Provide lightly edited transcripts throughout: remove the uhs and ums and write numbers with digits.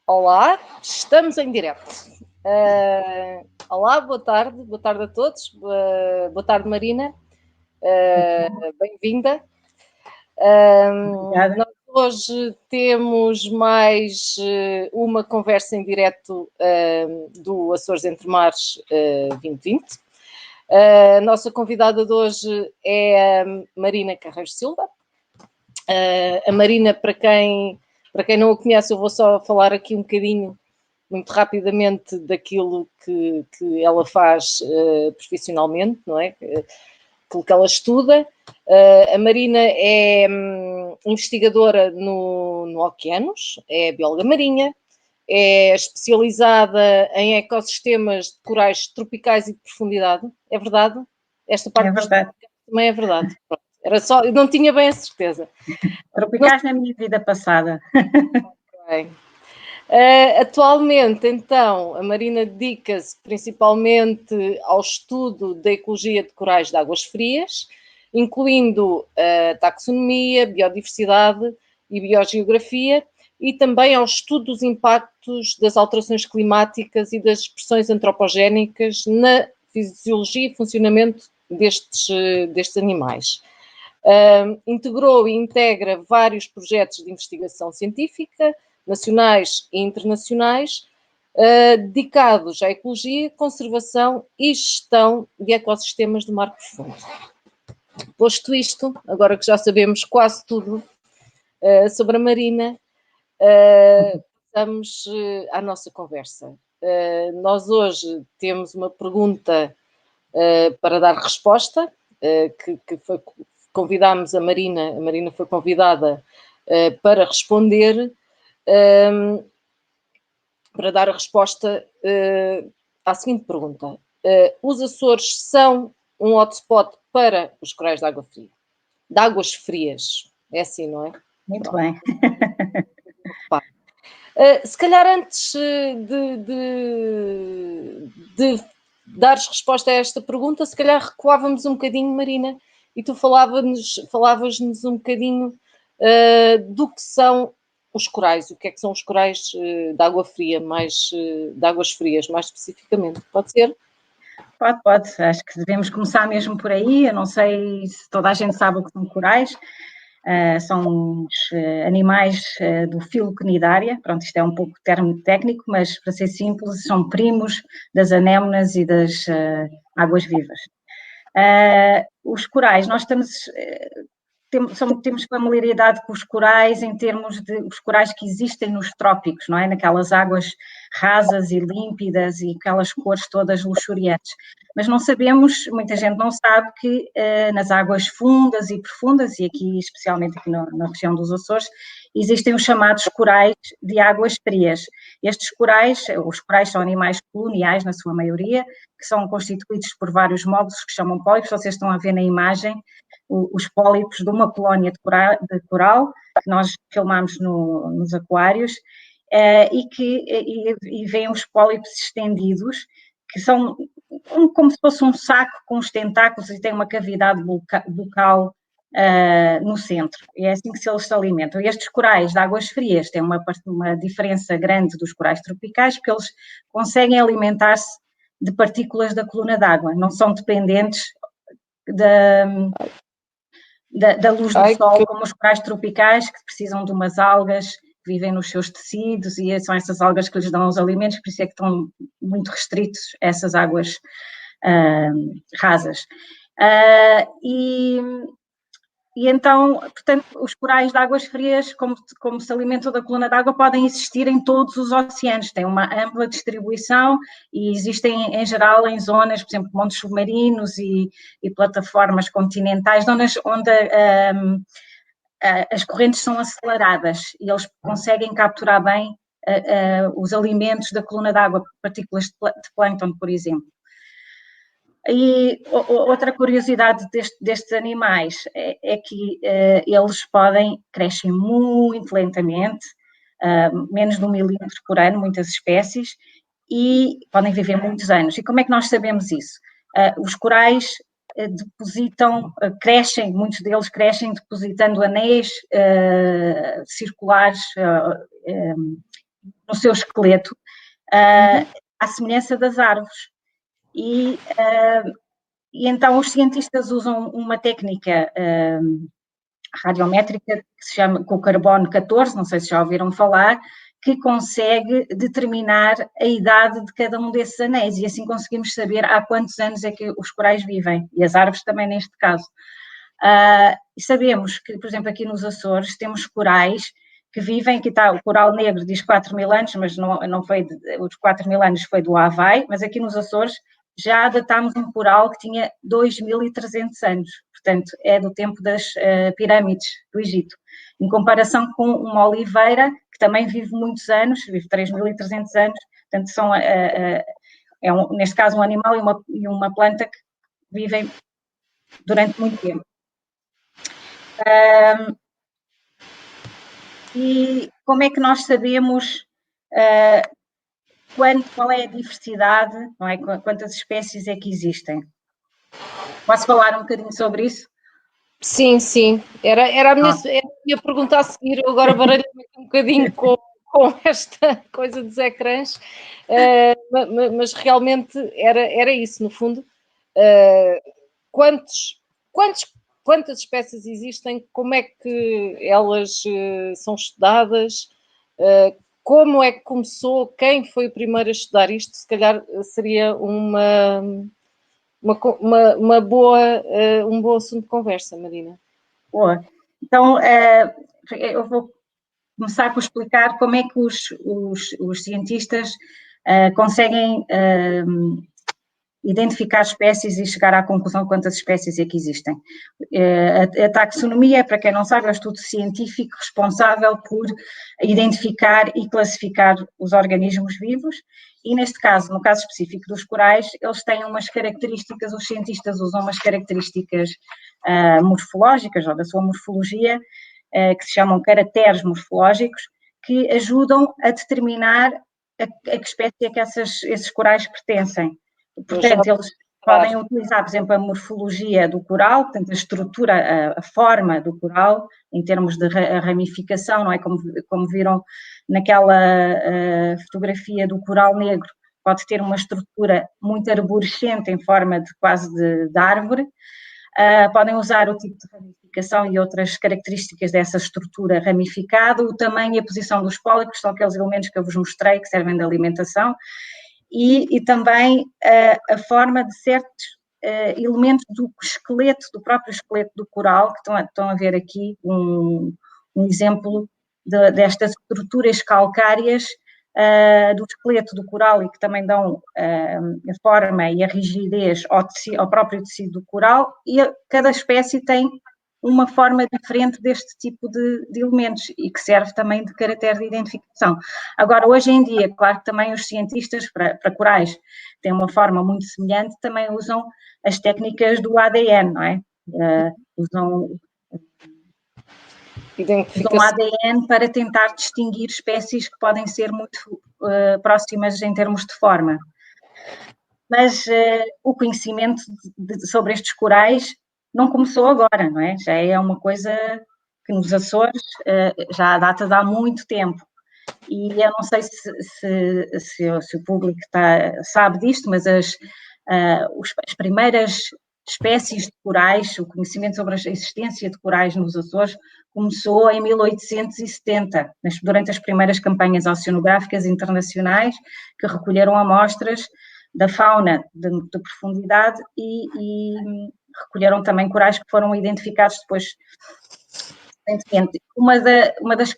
Olá, estamos em direto. Olá, boa tarde a todos. Boa tarde, Marina. Bem-vinda. Nós hoje temos mais uma conversa em direto do Açores Entre Mares 2020. A nossa convidada de hoje é a Marina Carreiro Silva. A Marina, para quem não a conhece, eu vou só falar aqui um bocadinho, muito rapidamente, daquilo que ela faz profissionalmente, não é? Aquilo que ela estuda. A Marina é investigadora no Oceanos, é bióloga marinha, é especializada em ecossistemas de corais tropicais e de profundidade. É verdade? Esta parte é verdade. Também é verdade. Pronto. Era só, eu não tinha bem a certeza. Tropicais na minha vida passada. Okay. Atualmente, então, a Marina dedica-se principalmente ao estudo da ecologia de corais de águas frias, incluindo a taxonomia, biodiversidade e biogeografia, e também ao estudo dos impactos das alterações climáticas e das expressões antropogénicas na fisiologia e funcionamento destes animais. Integrou e integra vários projetos de investigação científica, nacionais e internacionais, dedicados à ecologia, conservação e gestão de ecossistemas do mar profundo. Posto isto, agora que já sabemos quase tudo sobre a Marina, passamos à nossa conversa. Nós hoje temos uma pergunta para dar resposta, que foi, convidámos a Marina foi convidada para responder, para dar a resposta à seguinte pergunta. Os Açores são um hotspot para os corais de água fria? De águas frias. É assim, não é? Muito bem. Se calhar antes de dares resposta a esta pergunta, se calhar recuávamos um bocadinho, Marina, e tu falavas-nos um bocadinho do que são os corais, o que é que são os corais de água fria, de águas frias, mais especificamente. Pode ser? Pode. Acho que devemos começar mesmo por aí. Eu não sei se toda a gente sabe o que são corais. São os animais do filo cnidária. Pronto, isto é um pouco termo técnico, mas para ser simples, são primos das anémonas e das águas vivas. Os corais, nós temos familiaridade com os corais em termos de os corais que existem nos trópicos, não é? Naquelas águas rasas e límpidas e aquelas cores todas luxuriantes. Mas não sabemos, muita gente não sabe que nas águas fundas e profundas, e aqui especialmente aqui na região dos Açores, existem os chamados corais de águas frias. Estes corais, os corais são animais coloniais na sua maioria, que são constituídos por vários módulos que chamam pólipos, vocês estão a ver na imagem, os pólipos de uma colónia de coral que nós filmamos nos aquários, e vêm os pólipos estendidos, que são como se fosse um saco com os tentáculos e tem uma cavidade bucal no centro. E é assim que eles se alimentam. E estes corais de águas frias têm uma diferença grande dos corais tropicais, porque eles conseguem alimentar-se de partículas da coluna d'água, não são dependentes da luz do sol, como os corais tropicais, que precisam de umas algas que vivem nos seus tecidos, e são essas algas que lhes dão os alimentos, por isso é que estão muito restritos a essas águas rasas. E então, portanto, os corais de águas frias, como se alimentam da coluna d'água, podem existir em todos os oceanos, têm uma ampla distribuição e existem, em geral, em zonas, por exemplo, montes submarinos e plataformas continentais, zonas onde as correntes são aceleradas e eles conseguem capturar bem os alimentos da coluna d'água, partículas de plâncton, por exemplo. E outra curiosidade destes animais é que eles crescem muito lentamente, menos de 1 milímetro por ano, muitas espécies, e podem viver muitos anos. E como é que nós sabemos isso? Os corais crescem, muitos deles crescem depositando anéis circulares no seu esqueleto, à semelhança das árvores. E então os cientistas usam uma técnica radiométrica que se chama com o carbono 14, não sei se já ouviram falar, que consegue determinar a idade de cada um desses anéis, e assim conseguimos saber há quantos anos é que os corais vivem, e as árvores também neste caso. E sabemos que, por exemplo, aqui nos Açores temos corais que vivem, aqui está o coral negro, diz 4.000 anos, mas não foi, os 4.000 anos foi do Havaí, mas aqui nos Açores já datámos um coral que tinha 2.300 anos, portanto é do tempo das pirâmides do Egito, em comparação com uma oliveira que também vive muitos anos, vive 3.300 anos, portanto são, neste caso um animal e uma planta que vivem durante muito tempo. E como é que nós sabemos qual é a diversidade, não é? Quantas espécies é que existem? Posso falar um bocadinho sobre isso? Sim, sim. Era a minha pergunta a seguir. Eu agora baralhei-me um bocadinho com esta coisa dos ecrãs, mas realmente era isso, no fundo. Quantas espécies existem? Como é que elas são estudadas? Como é que começou? Quem foi o primeiro a estudar isto? Se calhar seria um bom assunto de conversa, Marina. Boa. Então, eu vou começar por explicar como é que os cientistas conseguem identificar espécies e chegar à conclusão de quantas espécies é que existem. A taxonomia, para quem não sabe, é o estudo científico responsável por identificar e classificar os organismos vivos, e neste caso, no caso específico dos corais, eles têm umas características, os cientistas usam umas características morfológicas, ou da sua morfologia, que se chamam caracteres morfológicos, que ajudam a determinar a que espécie é que esses corais pertencem. Portanto, eles podem utilizar, por exemplo, a morfologia do coral, portanto, a estrutura, a forma do coral, em termos de ramificação, não é? Como viram naquela fotografia do coral negro, pode ter uma estrutura muito arborescente, em forma de quase de árvore. Podem usar o tipo de ramificação e outras características dessa estrutura ramificada, o tamanho e a posição dos pólicos, são aqueles elementos que eu vos mostrei, que servem de alimentação, e também a forma de certos elementos do esqueleto, do próprio esqueleto do coral, que estão a ver aqui um exemplo destas estruturas calcárias do esqueleto do coral, e que também dão a forma e a rigidez ao próprio tecido do coral, e cada espécie tem uma forma diferente deste tipo de elementos e que serve também de caractere de identificação. Agora, hoje em dia, claro que também os cientistas para corais têm uma forma muito semelhante, também usam as técnicas do ADN, não é? Usam ADN para tentar distinguir espécies que podem ser muito próximas em termos de forma. Mas o conhecimento sobre estes corais não começou agora, não é? Já é uma coisa que nos Açores já data de há muito tempo. E eu não sei se o público sabe disto, mas as primeiras espécies de corais, o conhecimento sobre a existência de corais nos Açores começou em 1870, durante as primeiras campanhas oceanográficas internacionais, que recolheram amostras da fauna de profundidade e recolheram também corais que foram identificados depois. Uma das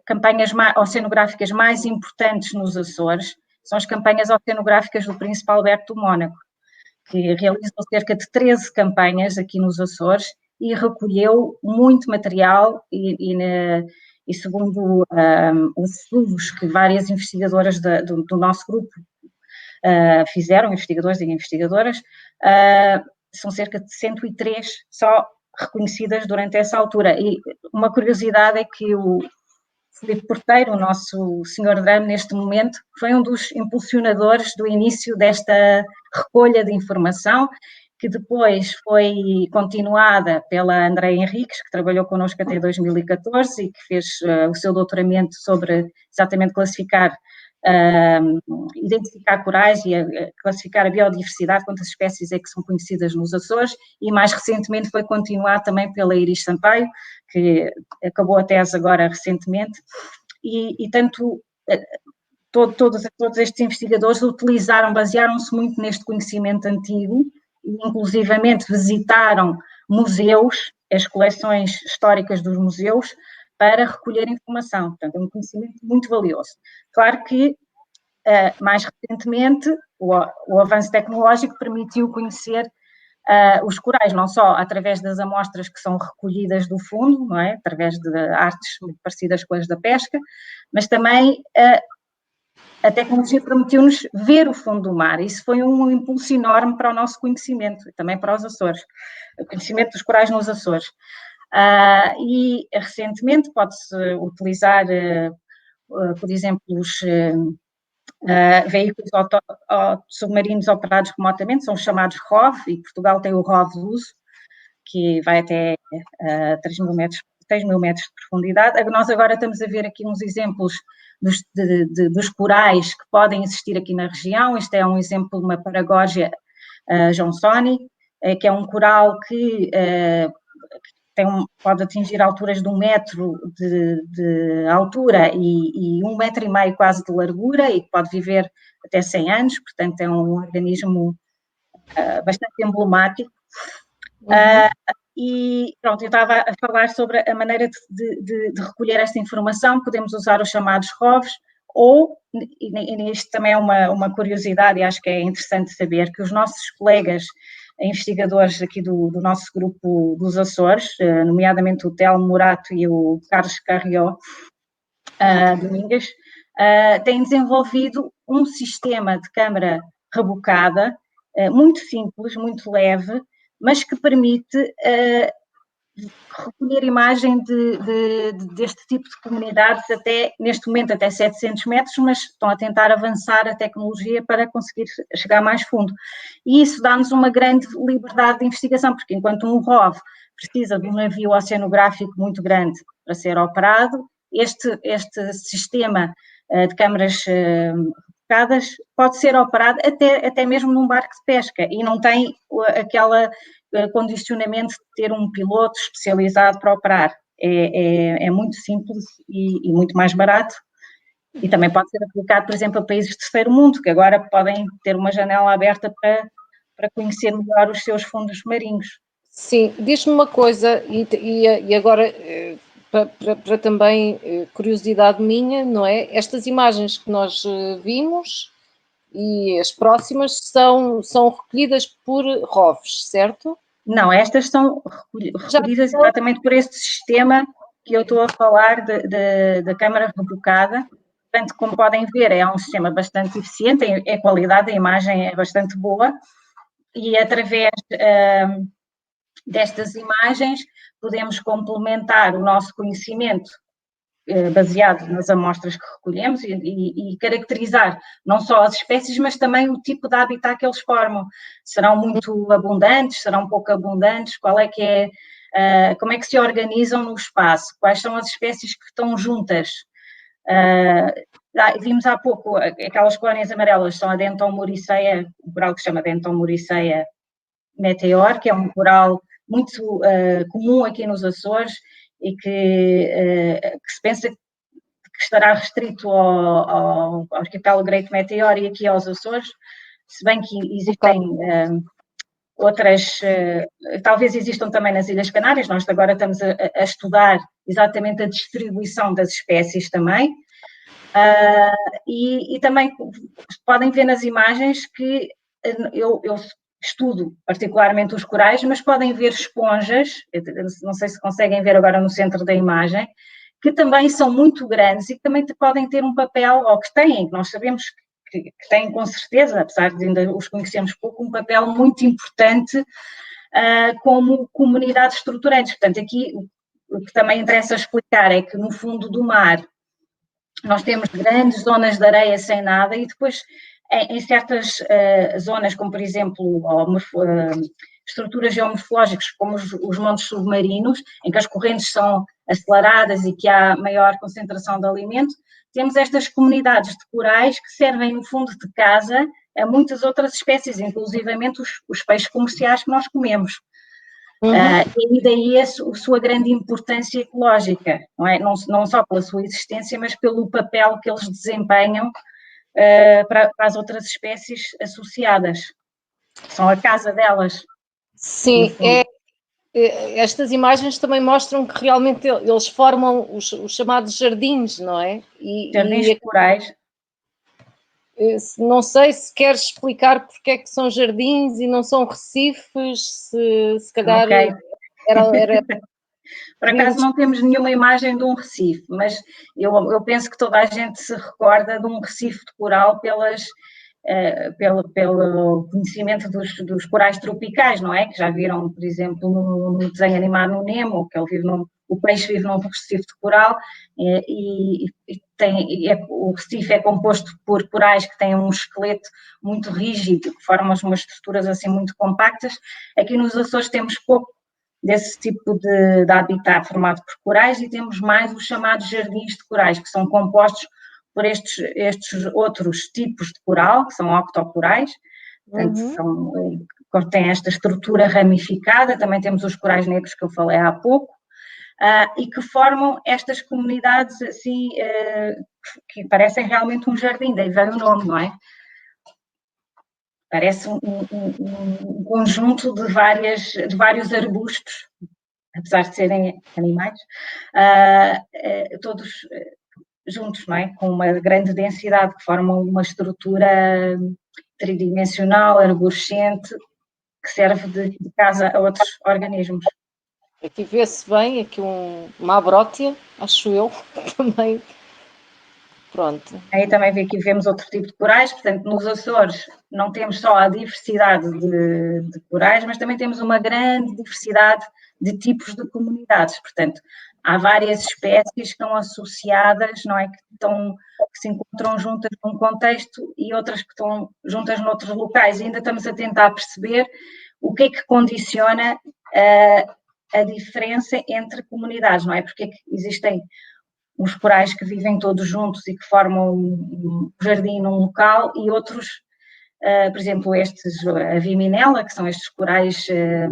campanhas oceanográficas mais importantes nos Açores são as campanhas oceanográficas do Príncipe Alberto do Mónaco, que realizou cerca de 13 campanhas aqui nos Açores e recolheu muito material e segundo os estudos que várias investigadoras do nosso grupo fizeram, investigadores e investigadoras, são cerca de 103 só reconhecidas durante essa altura. E uma curiosidade é que o Filipe Porteiro, o nosso senhor drama neste momento, foi um dos impulsionadores do início desta recolha de informação que depois foi continuada pela Andréa Henriques, que trabalhou connosco até 2014 e que fez o seu doutoramento sobre exatamente classificar, identificar corais e classificar a biodiversidade, quantas espécies é que são conhecidas nos Açores, e mais recentemente foi continuado também pela Iris Sampaio, que acabou a tese agora recentemente, e tanto todos estes investigadores basearam-se muito neste conhecimento antigo, e inclusivamente visitaram museus, as coleções históricas dos museus, para recolher informação. Portanto, é um conhecimento muito valioso. Claro que, mais recentemente, o avanço tecnológico permitiu conhecer os corais, não só através das amostras que são recolhidas do fundo, não é? Através de artes muito parecidas com as da pesca, mas também a tecnologia permitiu-nos ver o fundo do mar. Isso foi um impulso enorme para o nosso conhecimento, também para os Açores, o conhecimento dos corais nos Açores. E recentemente pode-se utilizar, por exemplo, os veículos submarinos operados remotamente, são os chamados ROV, e Portugal tem o ROV Luso, que vai até 3 mil metros de profundidade. Nós agora estamos a ver aqui uns exemplos dos corais que podem existir aqui na região. Este é um exemplo de uma Paragorgia johnsoni, que é um coral que pode atingir alturas de 1 metro de altura e 1,5 metro quase de largura, e pode viver até 100 anos, portanto é um organismo bastante emblemático. E pronto, eu estava a falar sobre a maneira de recolher esta informação. Podemos usar os chamados ROVs, ou, e isto também é uma curiosidade, e acho que é interessante saber, que os nossos colegas investigadores aqui do nosso grupo dos Açores, nomeadamente o Telmo Morato e o Carlos Carrió Domingues, têm desenvolvido um sistema de câmara rebocada, muito simples, muito leve, mas que permite recolher imagem deste tipo de comunidades neste momento, até 700 metros, mas estão a tentar avançar a tecnologia para conseguir chegar mais fundo. E isso dá-nos uma grande liberdade de investigação, porque enquanto um ROV precisa de um navio oceanográfico muito grande para ser operado, este sistema de câmaras refocadas pode ser operado até mesmo num barco de pesca, e não tem aquele condicionamento de ter um piloto especializado para operar. É muito simples e muito mais barato, e também pode ser aplicado, por exemplo, a países de terceiro mundo, que agora podem ter uma janela aberta para conhecer melhor os seus fundos marinhos. Sim, diz-me uma coisa, e agora, para também curiosidade minha, não é? Estas imagens que nós vimos e as próximas são recolhidas por ROVs, certo? Não, estas são recolhidas exatamente por este sistema que eu estou a falar da câmara rebocada. Portanto, como podem ver, é um sistema bastante eficiente, a qualidade da imagem é bastante boa, e através destas imagens podemos complementar o nosso conhecimento baseado nas amostras que recolhemos e caracterizar não só as espécies, mas também o tipo de habitat que eles formam. Serão muito abundantes, serão pouco abundantes, como é que se organizam no espaço, quais são as espécies que estão juntas. Vimos há pouco aquelas colónias amarelas, são a Dentomoriceia, um coral que se chama Dentomoriceia meteor, que é um coral muito comum aqui nos Açores, e que se pensa que estará restrito ao arquipélago Great Meteor e aqui aos Açores, se bem que existem outras, talvez existam também nas Ilhas Canárias. Nós agora estamos a estudar exatamente a distribuição das espécies também, e também podem ver nas imagens que eu estudo particularmente os corais, mas podem ver esponjas, não sei se conseguem ver agora no centro da imagem, que também são muito grandes e que também podem ter um papel, ou que têm, nós sabemos que têm com certeza, apesar de ainda os conhecermos pouco, um papel muito importante como comunidades estruturantes. Portanto, aqui o que também interessa explicar é que no fundo do mar nós temos grandes zonas de areia sem nada e depois em certas zonas, como por exemplo estruturas geomorfológicas, como os montes submarinos, em que as correntes são aceleradas e que há maior concentração de alimento, temos estas comunidades de corais que servem no fundo de casa a muitas outras espécies, inclusivamente os peixes comerciais que nós comemos. E daí a sua grande importância ecológica, não é? Não só pela sua existência, mas pelo papel que eles desempenham para as outras espécies associadas. São a casa delas. Sim, estas imagens também mostram que realmente eles formam os chamados jardins, não é? Jardins de corais. Não sei se queres explicar porque é que são jardins e não são recifes, se calhar okay. era... Por acaso não temos nenhuma imagem de um recife, mas eu penso que toda a gente se recorda de um recife de coral pelo conhecimento dos corais tropicais, não é? Que já viram, por exemplo, no desenho animado no Nemo, que o peixe vive num recife de coral o recife é composto por corais que têm um esqueleto muito rígido, que formam umas estruturas assim muito compactas. Aqui nos Açores temos pouco desse tipo de habitat formado por corais e temos mais os chamados jardins de corais, que são compostos por estes outros tipos de coral, que são octocorais, portanto, têm esta estrutura ramificada. Também temos os corais negros que eu falei há pouco, e que formam estas comunidades assim, que parecem realmente um jardim, daí vem o nome, não é? Parece um conjunto de vários arbustos, apesar de serem animais, todos juntos, não é? Com uma grande densidade, que formam uma estrutura tridimensional, arborescente, que serve de casa a outros organismos. Aqui vê-se bem, aqui uma abrótia, acho eu, também. Pronto. Aí também vemos outro tipo de corais, portanto, nos Açores não temos só a diversidade de corais, mas também temos uma grande diversidade de tipos de comunidades, portanto, há várias espécies que estão associadas, não é, que se encontram juntas num contexto e outras que estão juntas noutros locais, e ainda estamos a tentar perceber o que é que condiciona a diferença entre comunidades, não é, porque é que existem uns corais que vivem todos juntos e que formam um jardim num local, e outros, por exemplo, a viminela, que são estes corais que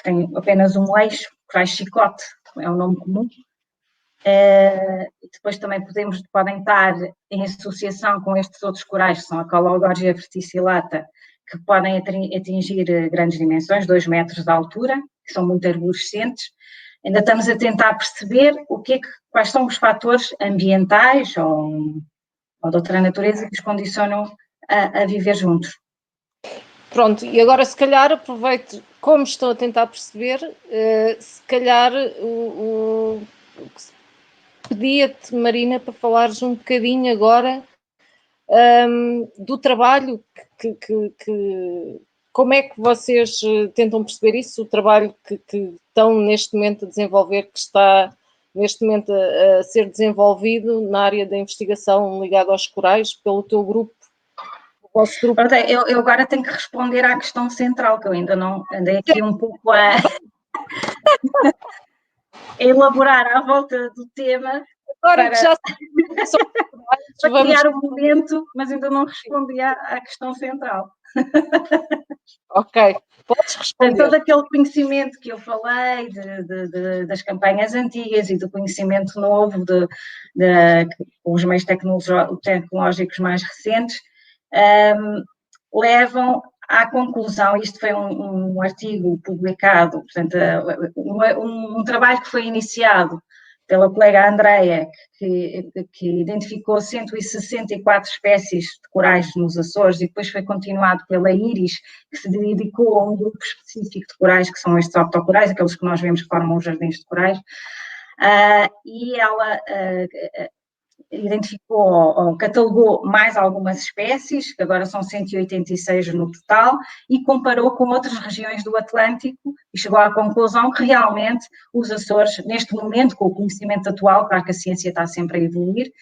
têm apenas um eixo, corais chicote, é um nome comum. Depois também podem estar em associação com estes outros corais, que são a Cologorgia verticillata, que podem atingir grandes dimensões, 2 metros de altura, que são muito arborescentes. Ainda estamos a tentar perceber quais são os fatores ambientais ou de outra natureza que os condicionam a viver juntos. Pronto, e agora se calhar aproveito, como estou a tentar perceber, se calhar pedia-te, Marina, para falares um bocadinho agora do trabalho como é que vocês tentam perceber isso, o trabalho que estão neste momento a desenvolver, que está neste momento a ser desenvolvido na área da investigação ligada aos corais pelo teu grupo? O vosso grupo? Eu agora tenho que responder à questão central, que eu ainda não andei aqui um pouco a elaborar à volta do tema. Agora que já para criar um momento, mas ainda não respondi à questão central. Ok, podes responder. Todo aquele conhecimento que eu falei das campanhas antigas e do conhecimento novo com os meios tecnológicos mais recentes, levam à conclusão, isto foi um artigo publicado, portanto, um trabalho que foi iniciado pela colega Andreia, que identificou 164 espécies de corais nos Açores, e depois foi continuado pela Iris, que se dedicou a um grupo específico de corais, que são estes octocorais, aqueles que nós vemos que formam os jardins de corais, e ela identificou ou catalogou mais algumas espécies, que agora são 186 no total, e comparou com outras regiões do Atlântico e chegou à conclusão que realmente os Açores, neste momento, com o conhecimento atual, claro que a ciência está sempre a evoluir,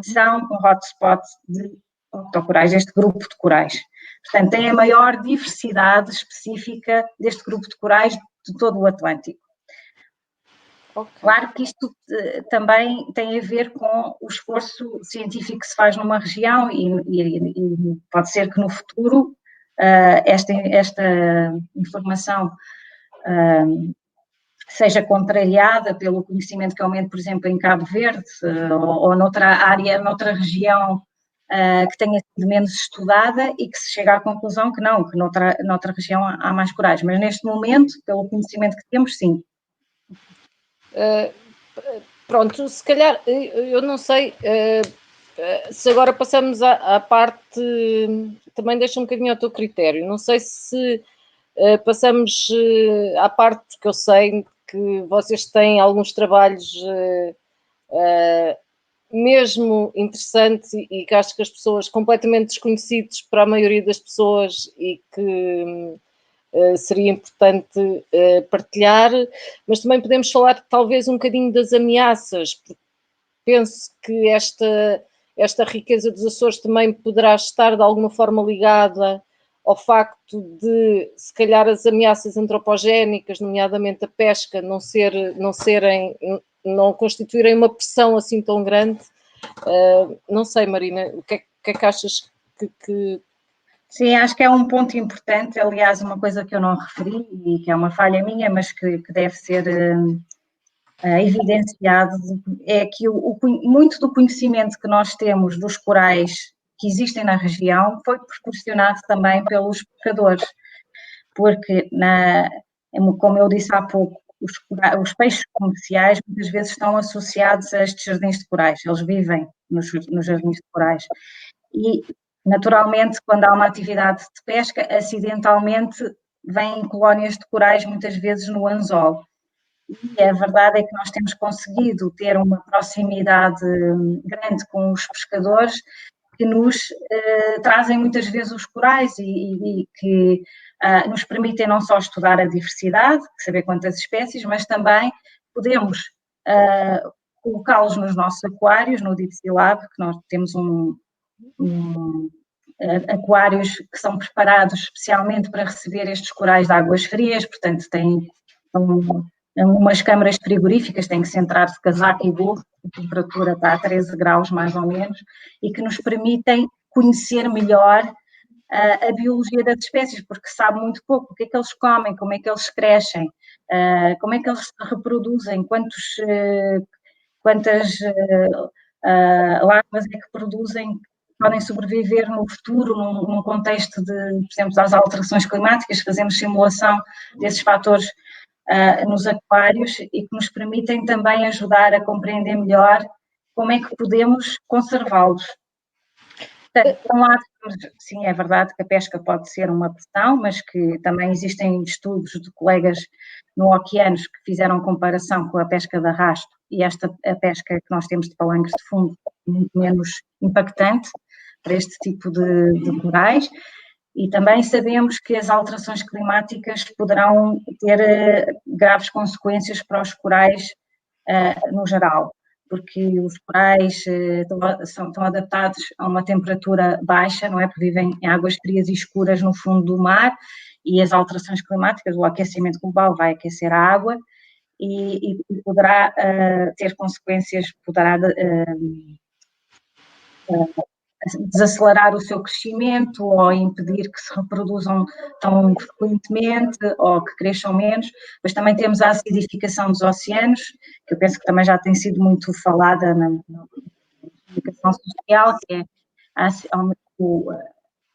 são um hotspot de octocorais, deste grupo de corais. Portanto, tem a maior diversidade específica deste grupo de corais de todo o Atlântico. Okay. Claro que isto também tem a ver com o esforço científico que se faz numa região e pode ser que no futuro esta informação seja contrariada pelo conhecimento que aumente, por exemplo, em Cabo Verde ou noutra área, noutra região que tenha sido menos estudada e que se chega à conclusão que não, que noutra região há mais corais. Mas neste momento, pelo conhecimento que temos, sim. Pronto, se calhar, eu não sei se agora passamos à parte, também deixa um bocadinho ao teu critério, não sei se passamos à parte, porque eu sei que vocês têm alguns trabalhos mesmo interessantes e que acho que as pessoas completamente desconhecidos para a maioria das pessoas e que seria importante partilhar, mas também podemos falar talvez um bocadinho das ameaças, porque penso que esta riqueza dos Açores também poderá estar de alguma forma ligada ao facto de, se calhar, as ameaças antropogénicas, nomeadamente a pesca, não constituírem uma pressão assim tão grande. Não sei, Marina, o que é que achas que... Sim, acho que é um ponto importante, aliás, uma coisa que eu não referi e que é uma falha minha, mas que deve ser evidenciado, é que muito do conhecimento que nós temos dos corais que existem na região foi proporcionado também pelos pescadores, porque, como eu disse há pouco, os peixes comerciais muitas vezes estão associados a estes jardins de corais, eles vivem nos jardins de corais. E, naturalmente, quando há uma atividade de pesca, acidentalmente vêm colónias de corais, muitas vezes no anzol. E a verdade é que nós temos conseguido ter uma proximidade grande com os pescadores que nos trazem muitas vezes os corais e que nos permitem não só estudar a diversidade, saber quantas espécies, mas também podemos colocá-los nos nossos aquários, no Deep Sea Lab, que nós temos aquários que são preparados especialmente para receber estes corais de águas frias, portanto têm umas câmaras frigoríficas, têm que se entrar de casaco e gorro, a temperatura está a 13 graus mais ou menos, e que nos permitem conhecer melhor a biologia das espécies, porque se sabe muito pouco o que é que eles comem, como é que eles crescem, como é que eles se reproduzem, quantas larvas é que produzem, podem sobreviver no futuro, num contexto de, por exemplo, das alterações climáticas, fazemos simulação desses fatores nos aquários e que nos permitem também ajudar a compreender melhor como é que podemos conservá-los. Portanto, por um lado, sim, é verdade que a pesca pode ser uma pressão, mas que também existem estudos de colegas no Oceanos que fizeram comparação com a pesca de arrasto e a pesca que nós temos de palangres de fundo, muito menos impactante para este tipo de corais. E também sabemos que as alterações climáticas poderão ter graves consequências para os corais no geral, porque os corais estão adaptados a uma temperatura baixa, não é? Porque vivem em águas frias e escuras no fundo do mar e as alterações climáticas, o aquecimento global vai aquecer a água e poderá ter consequências, poderá desacelerar o seu crescimento ou impedir que se reproduzam tão frequentemente ou que cresçam menos, mas também temos a acidificação dos oceanos, que eu penso que também já tem sido muito falada na comunicação social, que é o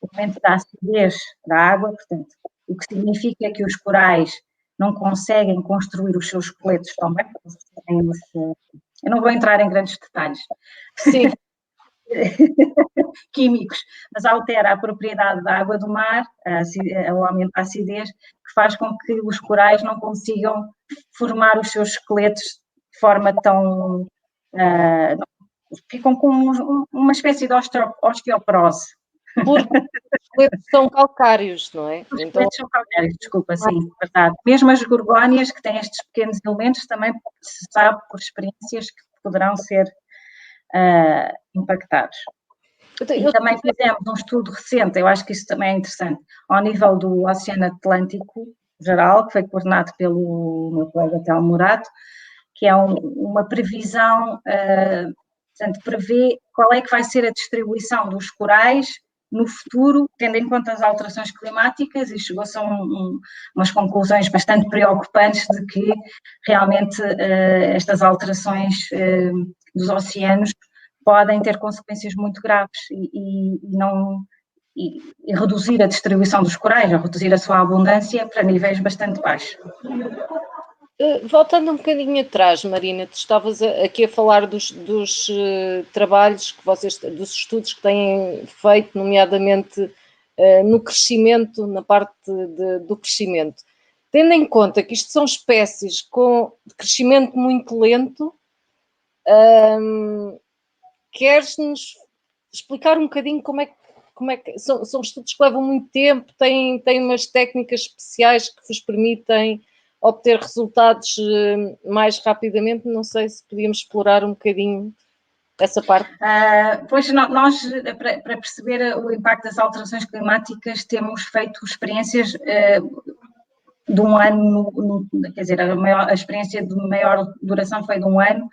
aumento da acidez da água, portanto, o que significa que os corais não conseguem construir os seus esqueletos tão bem, eu não vou entrar em grandes detalhes. Sim. Químicos, mas altera a propriedade da água do mar, o aumento da acidez, que faz com que os corais não consigam formar os seus esqueletos de forma tão ficam com uma espécie de osteoporose. Porque os esqueletos são calcários, não é? Os esqueletos são calcários, desculpa, sim, verdade. Mesmo as gorgónias, que têm estes pequenos elementos, também se sabe por experiências que poderão ser impactados. E também fizemos um estudo recente, eu acho que isso também é interessante, ao nível do Oceano Atlântico geral, que foi coordenado pelo meu colega Telmo Morato, que é uma previsão, portanto, prevê qual é que vai ser a distribuição dos corais no futuro, tendo em conta as alterações climáticas, e chegou-se a umas conclusões bastante preocupantes de que realmente estas alterações dos oceanos podem ter consequências muito graves e reduzir a distribuição dos corais, ou reduzir a sua abundância para níveis bastante baixos. Voltando um bocadinho atrás, Marina, tu estavas aqui a falar dos trabalhos que vocês, dos estudos que têm feito, nomeadamente no crescimento, na parte do crescimento. Tendo em conta que isto são espécies com crescimento muito lento, queres-nos explicar um bocadinho como é que são estudos que levam muito tempo, têm umas técnicas especiais que vos permitem obter resultados mais rapidamente? Não sei se podíamos explorar um bocadinho essa parte. Pois nós, para perceber o impacto das alterações climáticas, temos feito experiências de um ano, quer dizer, a experiência de maior duração foi de um ano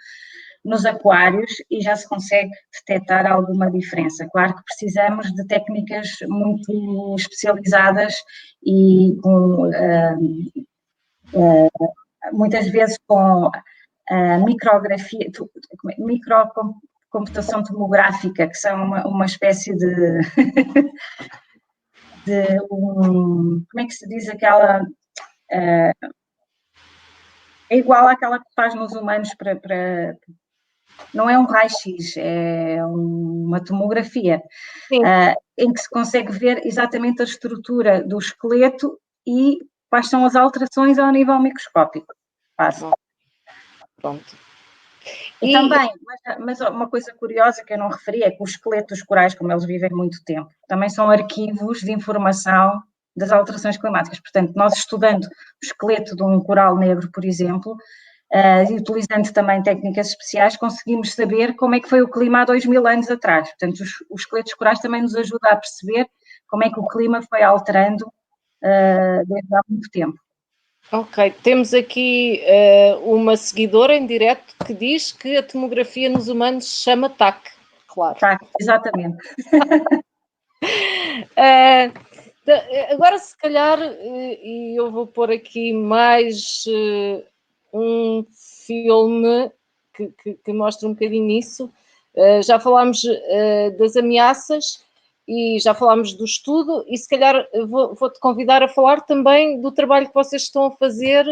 nos aquários e já se consegue detectar alguma diferença. Claro que precisamos de técnicas muito especializadas e com, muitas vezes com micrografia, microcomputação tomográfica, que são uma espécie de como é que se diz aquela... é igual àquela que faz nos humanos não é um raio-x, é uma tomografia, em que se consegue ver exatamente a estrutura do esqueleto e quais são as alterações ao nível microscópico. Pronto. E também, mas uma coisa curiosa que eu não referi é que os esqueletos corais, como eles vivem muito tempo, também são arquivos de informação das alterações climáticas. Portanto, nós estudando o esqueleto de um coral negro, por exemplo, e utilizando também técnicas especiais, conseguimos saber como é que foi o clima há 2000 anos atrás. Portanto, os esqueletos corais também nos ajudam a perceber como é que o clima foi alterando desde há muito tempo. Ok, temos aqui uma seguidora em direto que diz que a tomografia nos humanos se chama TAC, claro. TAC, exatamente. Agora, se calhar, e eu vou pôr aqui mais um filme que mostra um bocadinho isso. Já falámos das ameaças e já falámos do estudo, e se calhar vou-te convidar a falar também do trabalho que vocês estão a fazer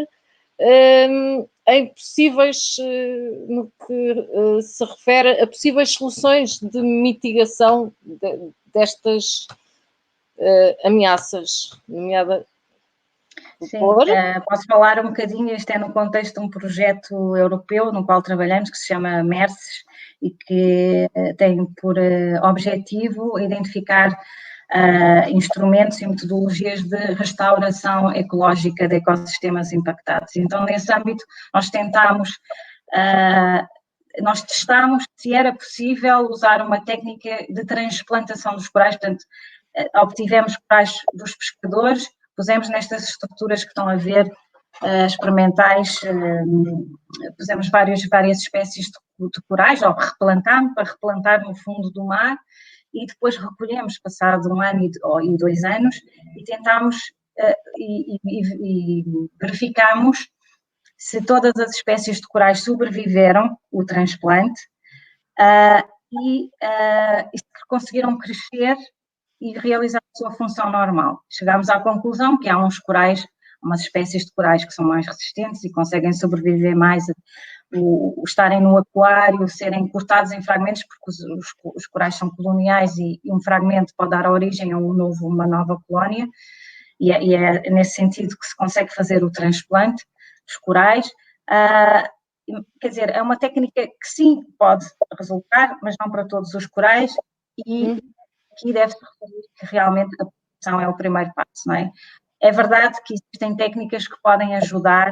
em possíveis, no que se refere a possíveis soluções de mitigação destas ameaças, nomeada. Sim, posso falar um bocadinho, este é no contexto de um projeto europeu no qual trabalhamos, que se chama MERSES, e que tem por objetivo identificar instrumentos e metodologias de restauração ecológica de ecossistemas impactados. Então, nesse âmbito, nós testámos se era possível usar uma técnica de transplantação dos corais, portanto, obtivemos corais dos pescadores, pusemos nestas estruturas que estão a ver experimentais, pusemos várias espécies de corais, ou replantámos para replantar no fundo do mar, e depois recolhemos, passado um ano e 2 anos, e tentámos e verificámos se todas as espécies de corais sobreviveram o transplante e conseguiram crescer e realizar a sua função normal. Chegámos à conclusão que há umas espécies de corais que são mais resistentes e conseguem sobreviver mais, estarem no aquário, serem cortados em fragmentos, porque os corais são coloniais e um fragmento pode dar origem a uma nova colónia, e é nesse sentido que se consegue fazer o transplante dos corais. quer dizer, é uma técnica que sim pode resultar, mas não para todos os corais, e aqui deve-se referir que realmente a proteção é o primeiro passo, não é? É verdade que existem técnicas que podem ajudar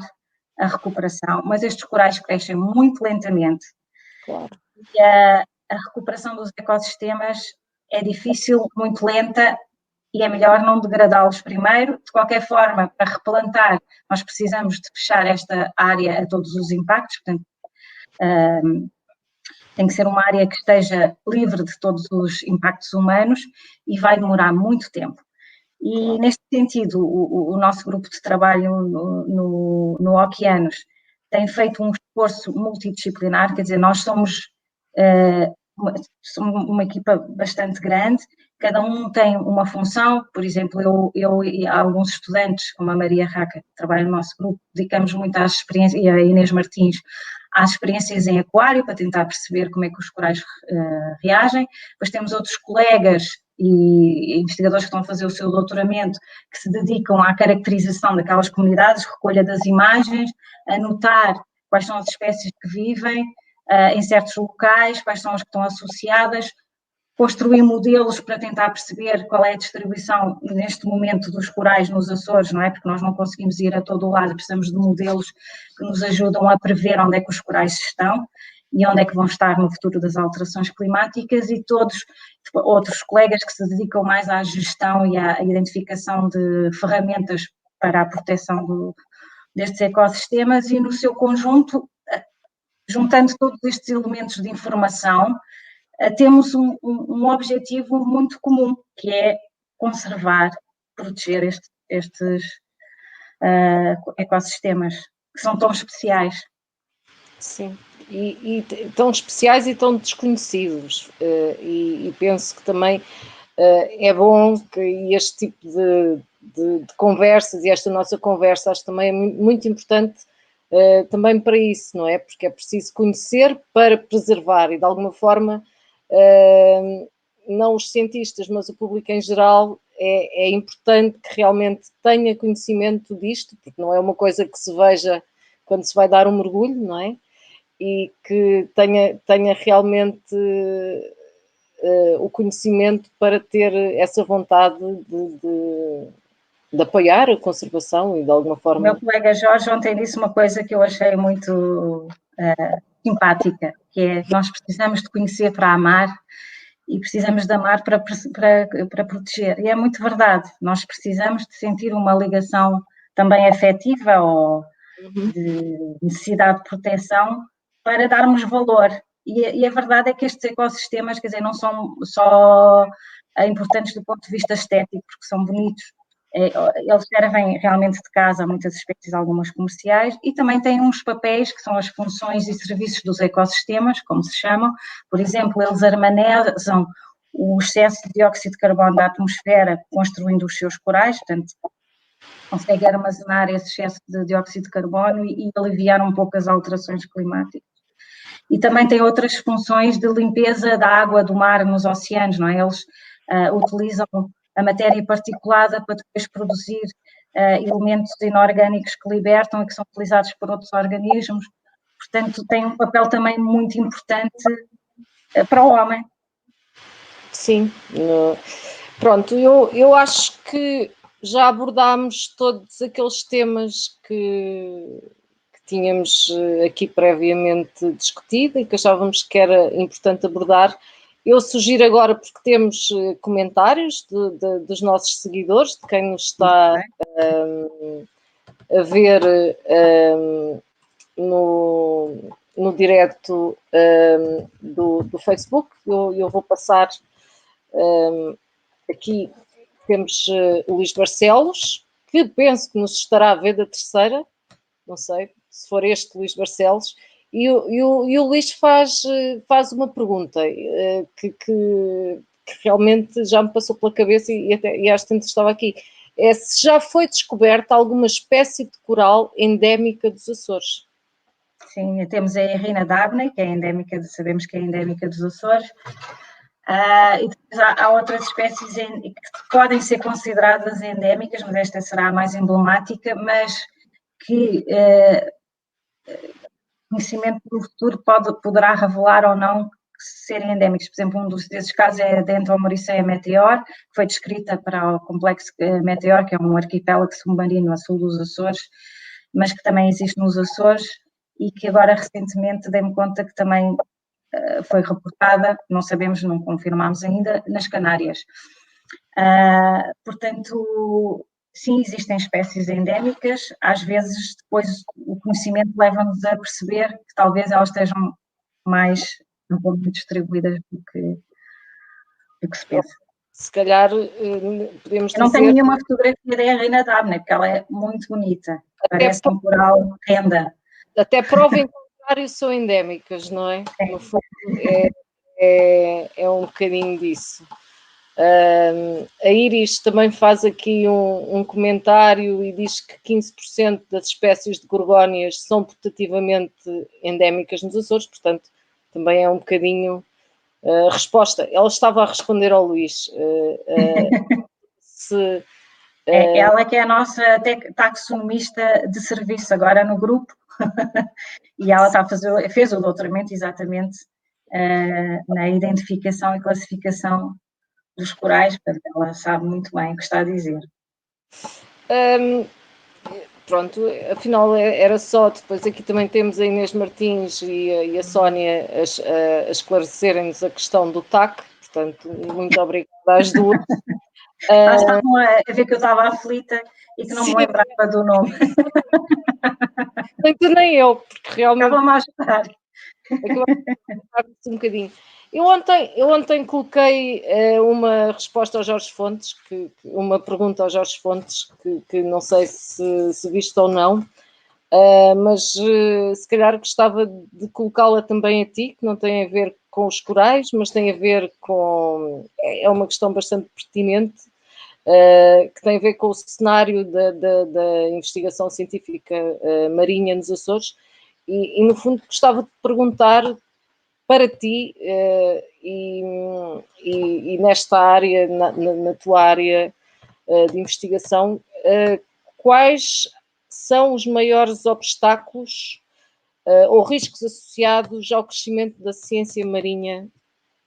a recuperação, mas estes corais crescem muito lentamente. Claro. E a recuperação dos ecossistemas é difícil, muito lenta, e é melhor não degradá-los primeiro. De qualquer forma, para replantar, nós precisamos de fechar esta área a todos os impactos, portanto, tem que ser uma área que esteja livre de todos os impactos humanos e vai demorar muito tempo. E, claro, neste sentido, o nosso grupo de trabalho no Oceanos tem feito um esforço multidisciplinar, quer dizer, nós somos uma equipa bastante grande, cada um tem uma função. Por exemplo, eu e alguns estudantes, como a Maria Raca, que trabalha no nosso grupo, dedicamos muito às experiências, e a Inês Martins, às experiências em aquário, para tentar perceber como é que os corais reagem. Depois temos outros colegas e investigadores que estão a fazer o seu doutoramento, que se dedicam à caracterização daquelas comunidades, recolha das imagens, anotar quais são as espécies que vivem em certos locais, quais são as que estão associadas, construir modelos para tentar perceber qual é a distribuição neste momento dos corais nos Açores, não é? Porque nós não conseguimos ir a todo o lado, precisamos de modelos que nos ajudam a prever onde é que os corais estão e onde é que vão estar no futuro das alterações climáticas, e todos outros colegas que se dedicam mais à gestão e à identificação de ferramentas para a proteção destes ecossistemas, e no seu conjunto, juntando todos estes elementos de informação, temos um objetivo muito comum, que é conservar, proteger estes ecossistemas, que são tão especiais. Sim, e tão especiais e tão desconhecidos, e penso que também é bom que este tipo de conversas, e esta nossa conversa, acho também é muito importante também para isso, não é? Porque é preciso conhecer para preservar, e de alguma forma não os cientistas, mas o público em geral, é importante que realmente tenha conhecimento disto, porque não é uma coisa que se veja quando se vai dar um mergulho, não é? E que tenha realmente o conhecimento para ter essa vontade de apoiar a conservação e de alguma forma... O meu colega Jorge ontem disse uma coisa que eu achei muito simpática, que é: nós precisamos de conhecer para amar e precisamos de amar para proteger. E é muito verdade, nós precisamos de sentir uma ligação também afetiva ou de necessidade de proteção para darmos valor. E a verdade é que estes ecossistemas, quer dizer, não são só importantes do ponto de vista estético, porque são bonitos. Eles servem realmente de casa a muitas espécies, algumas comerciais, e também têm uns papéis que são as funções e serviços dos ecossistemas, como se chamam. Por exemplo, eles armazenam o excesso de dióxido de carbono da atmosfera construindo os seus corais, portanto, consegue armazenar esse excesso de dióxido de carbono e aliviar um pouco as alterações climáticas. E também tem outras funções de limpeza da água do mar nos oceanos, não é? Eles utilizam a matéria particulada para depois produzir elementos inorgânicos que libertam e que são utilizados por outros organismos. Portanto, tem um papel também muito importante para o homem. Sim. Pronto, eu acho que já abordámos todos aqueles temas que tínhamos aqui previamente discutido e que achávamos que era importante abordar. Eu sugiro agora, porque temos comentários dos nossos seguidores, de quem nos está a ver no direto do Facebook. Eu vou passar aqui. Temos o Luís Barcelos, que penso que nos estará a ver da terceira, não sei se for este Luís Barcelos, e o Luís faz uma pergunta que realmente já me passou pela cabeça e às tantas estava aqui. É se já foi descoberta alguma espécie de coral endémica dos Açores. Sim, temos a Irina Dabney, que é endémica, sabemos que é endémica dos Açores. E depois há outras espécies que podem ser consideradas endémicas, mas esta será a mais emblemática, mas que conhecimento no futuro poderá revelar ou não serem endémicos. Por exemplo, um desses casos é dentro da Mauriceia Meteor, que foi descrita para o complexo Meteor, que é um arquipélago submarino a sul dos Açores, mas que também existe nos Açores e que agora recentemente dei-me conta que também foi reportada, não sabemos, não confirmamos ainda, nas Canárias. Portanto, sim, existem espécies endémicas, às vezes depois o conhecimento leva-nos a perceber que talvez elas estejam mais distribuídas do que se pensa. Se calhar podemos dizer... Eu não tenho nenhuma fotografia da Reina Dabney, porque ela é muito bonita, parece um coral renda. Até prova em contrário são endémicas, não é? No fundo é um bocadinho disso. A Iris também faz aqui um comentário e diz que 15% das espécies de gorgónias são putativamente endémicas nos Açores, portanto também é um bocadinho a resposta. Ela estava a responder ao Luís. Ela que é a nossa taxonomista de serviço agora no grupo e ela fez o doutoramento exatamente na identificação e classificação dos corais, portanto ela sabe muito bem o que está a dizer. Pronto, afinal era só, depois aqui também temos a Inês Martins e a Sónia a esclarecerem-nos a questão do TAC, portanto, muito obrigada às duas. Estavam a ver que eu estava aflita e que não me lembrava do nome. Nem eu, porque realmente... Estava-me a ajudar. Um bocadinho. Eu ontem coloquei uma resposta ao Jorge Fontes, uma pergunta ao Jorge Fontes, que não sei se viste ou não, mas se calhar gostava de colocá-la também a ti, que não tem a ver com os corais, mas tem a ver com... É uma questão bastante pertinente, que tem a ver com o cenário da investigação científica marinha nos Açores, e no fundo gostava de perguntar para ti e nesta área, na tua área de investigação, quais são os maiores obstáculos ou riscos associados ao crescimento da ciência marinha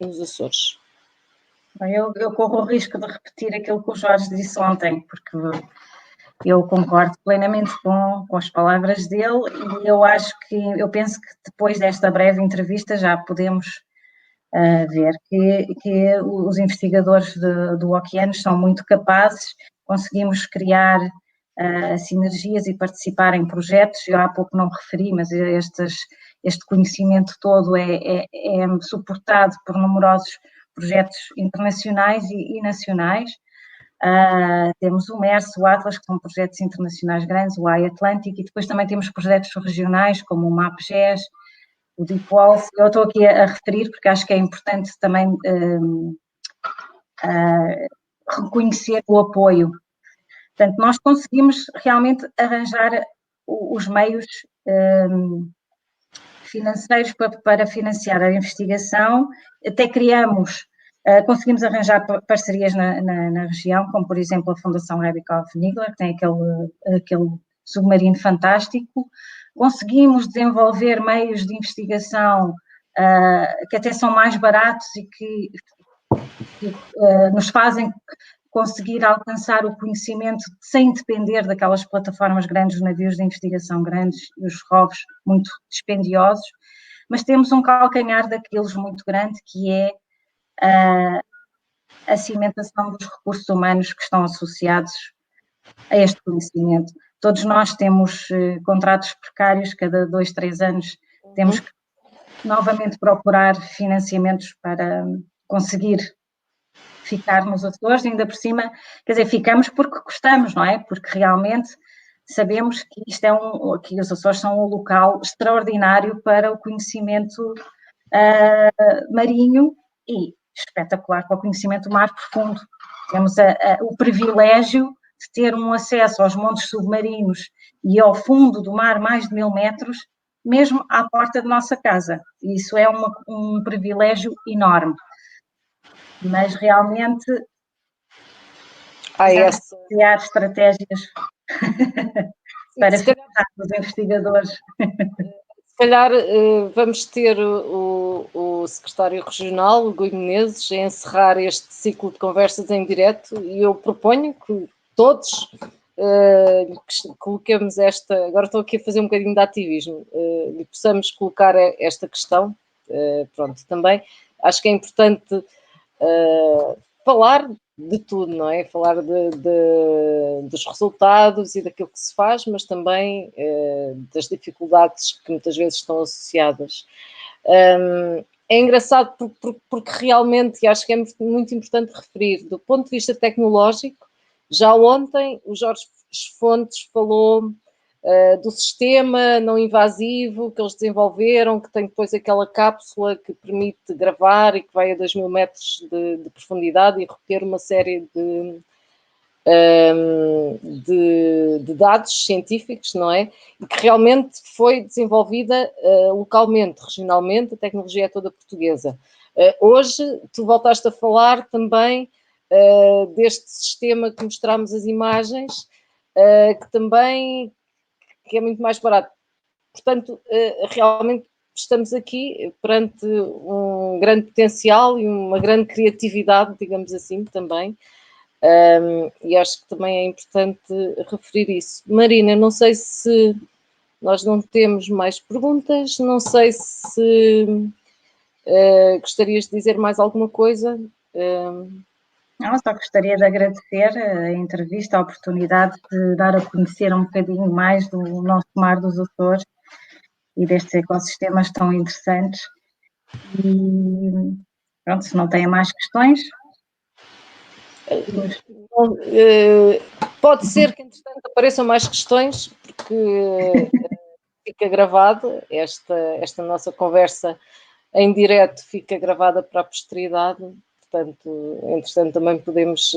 nos Açores? Eu corro o risco de repetir aquilo que o Jorge disse ontem, porque eu concordo plenamente com as palavras dele e eu penso que depois desta breve entrevista já podemos ver que os investigadores do Oceanos são muito capazes, conseguimos criar sinergias e participar em projetos. Eu há pouco não referi, mas este conhecimento todo é suportado por numerosos projetos internacionais e nacionais. Temos o MERS, o Atlas, que são projetos internacionais grandes, o iAtlantic, e depois também temos projetos regionais, como o MapGES, o Deep Wolf. Eu estou aqui a referir porque acho que é importante também reconhecer o apoio. Portanto, nós conseguimos realmente arranjar os meios financeiros para financiar a investigação, até conseguimos arranjar parcerias na região, como por exemplo a Fundação Rebikov Nigler, que tem aquele submarino fantástico. Conseguimos desenvolver meios de investigação que até são mais baratos e que nos fazem conseguir alcançar o conhecimento sem depender daquelas plataformas grandes, os navios de investigação grandes e os rovos muito dispendiosos, mas temos um calcanhar daqueles muito grande, que é a cimentação dos recursos humanos que estão associados a este conhecimento. Todos nós temos contratos precários, cada 2, 3 anos temos que novamente procurar financiamentos para conseguir ficar nos Açores, ainda por cima, quer dizer, ficamos porque gostamos, não é? Porque realmente sabemos que que os Açores são um local extraordinário para o conhecimento marinho e espetacular para o conhecimento do mar profundo. Temos o privilégio de ter um acesso aos montes submarinos e ao fundo do mar mais de 1000 metros, mesmo à porta de nossa casa. E isso é um privilégio enorme. Mas realmente criar estratégias para financiar os investigadores. se calhar vamos ter o secretário regional, o Rui Menezes, a encerrar este ciclo de conversas em direto, e eu proponho que todos coloquemos esta, agora estou aqui a fazer um bocadinho de ativismo, e possamos colocar esta questão, pronto, também. Acho que é importante falar de tudo, não é? Falar dos resultados e daquilo que se faz, mas também das dificuldades que muitas vezes estão associadas. É engraçado porque realmente, e acho que é muito importante referir, do ponto de vista tecnológico, já ontem o Jorge Fontes falou do sistema não invasivo que eles desenvolveram, que tem depois aquela cápsula que permite gravar e que vai a 2.000 metros de profundidade e reter uma série de dados científicos, não é? E que realmente foi desenvolvida localmente, regionalmente, a tecnologia é toda portuguesa. Hoje, tu voltaste a falar também deste sistema que mostramos as imagens, que também que é muito mais barato. Portanto, realmente estamos aqui perante um grande potencial e uma grande criatividade, digamos assim, também. E acho que também é importante referir isso. Marina, não sei se nós não temos mais perguntas, não sei se gostarias de dizer mais alguma coisa. Não, só gostaria de agradecer a entrevista, a oportunidade de dar a conhecer um bocadinho mais do nosso Mar dos Açores e destes ecossistemas tão interessantes. E pronto, se não têm mais questões. Pode ser que, entretanto, apareçam mais questões, porque fica gravada esta nossa conversa em direto, fica gravada para a posteridade. Portanto, entretanto, também podemos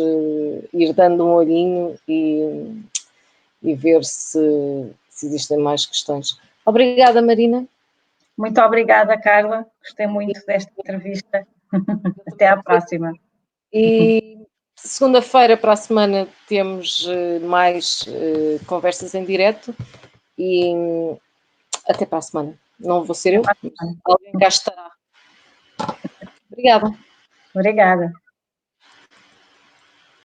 ir dando um olhinho e ver se existem mais questões. Obrigada, Marina. Muito obrigada, Carla. Gostei muito desta entrevista. Até à próxima. E segunda-feira, para a semana, temos mais conversas em direto e até para a semana. Não vou ser eu, alguém cá estará. Obrigada. Obrigada.